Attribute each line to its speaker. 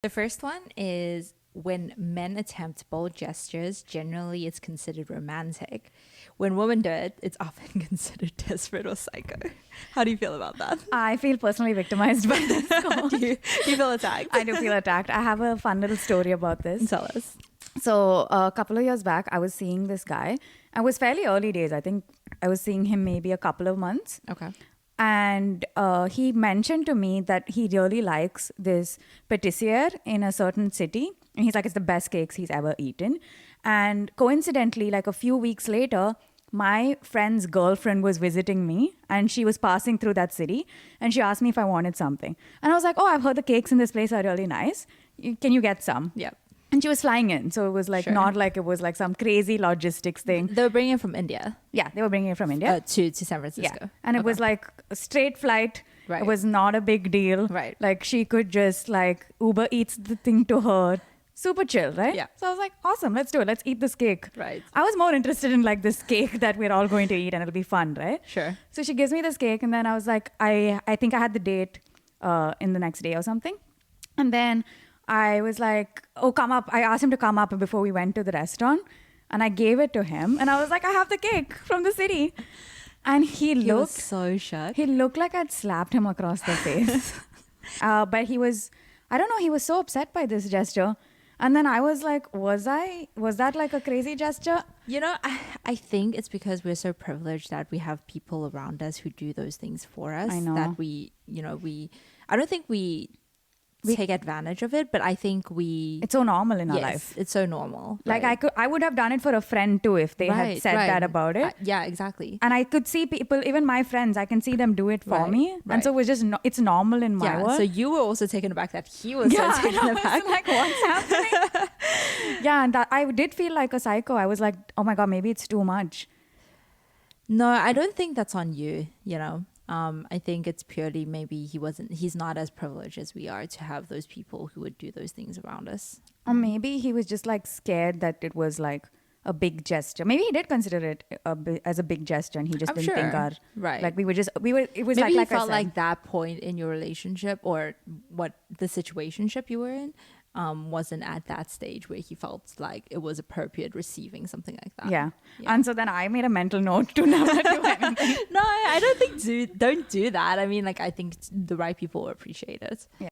Speaker 1: The first one is when men attempt bold gestures, generally it's considered romantic. When women do it, it's often considered desperate or psycho. How do you feel about that?
Speaker 2: I feel personally victimized by this call.
Speaker 1: Do you feel attacked?
Speaker 2: I do feel attacked. I have a fun little story about this.
Speaker 1: Tell us.
Speaker 2: So a couple of years back, I was seeing this guy. It was fairly early days. I think I was seeing him maybe a couple of months.
Speaker 1: Okay.
Speaker 2: And he mentioned to me that he really likes this patissier in a certain city. And he's like, it's the best cakes he's ever eaten. And coincidentally, like a few weeks later, my friend's girlfriend was visiting me and she was passing through that city. And she asked me if I wanted something. And I was like, oh, I've heard the cakes in this place are really nice. Can you get some?
Speaker 1: Yeah.
Speaker 2: And she was flying in. So it was like not like it was like some crazy logistics thing.
Speaker 1: They were bringing it from India.
Speaker 2: Yeah, they were bringing it from India.
Speaker 1: To San Francisco.
Speaker 2: Yeah. And it was like a straight flight.
Speaker 1: Right.
Speaker 2: It was not a big deal.
Speaker 1: Right.
Speaker 2: Like she could just like Uber Eats the thing to her. Super chill, right?
Speaker 1: Yeah.
Speaker 2: So I was like, awesome, let's do it. Let's eat this cake.
Speaker 1: Right.
Speaker 2: I was more interested in like this cake that we're all going to eat and it'll be fun, right?
Speaker 1: Sure.
Speaker 2: So she gives me this cake and then I was like, I think I had the date in the next day or something. And then I was like, oh, come up. I asked him to come up before we went to the restaurant and I gave it to him and I was like, I have the cake from the city. And he
Speaker 1: was
Speaker 2: looked
Speaker 1: so shocked.
Speaker 2: He looked like I'd slapped him across the face. But he was, I don't know, he was so upset by this gesture. And then I was like, was that like a crazy gesture?
Speaker 1: You know, I think it's because we're so privileged that we have people around us who do those things for us.
Speaker 2: I know.
Speaker 1: That I don't think we take advantage of it, but I think
Speaker 2: it's so normal in our life.
Speaker 1: It's so normal.
Speaker 2: Like
Speaker 1: right?
Speaker 2: I would have done it for a friend too if they had said that about it.
Speaker 1: Yeah, exactly.
Speaker 2: And I could see people, even my friends, I can see them do it for me.
Speaker 1: Right.
Speaker 2: And so it was just, it's normal in my world.
Speaker 1: So you were also taken aback that he was so taken aback.
Speaker 2: I was like, what's happening? Yeah, and that, I did feel like a psycho. I was like, oh my God, maybe it's too much.
Speaker 1: No, I don't think that's on you, you know. I think it's purely maybe he's not as privileged as we are to have those people who would do those things around us.
Speaker 2: Or maybe he was just like scared that it was like a big gesture. Maybe he did consider it as a big gesture and he just didn't think it was
Speaker 1: maybe
Speaker 2: like
Speaker 1: he felt
Speaker 2: I said,
Speaker 1: like that point in your relationship or what the situationship you were in wasn't at that stage where he felt like it was appropriate receiving something like that.
Speaker 2: Yeah. And so then I made a mental note to never do anything.
Speaker 1: No, I don't think don't do that. I mean, like, I think the right people will appreciate it.
Speaker 2: Yeah.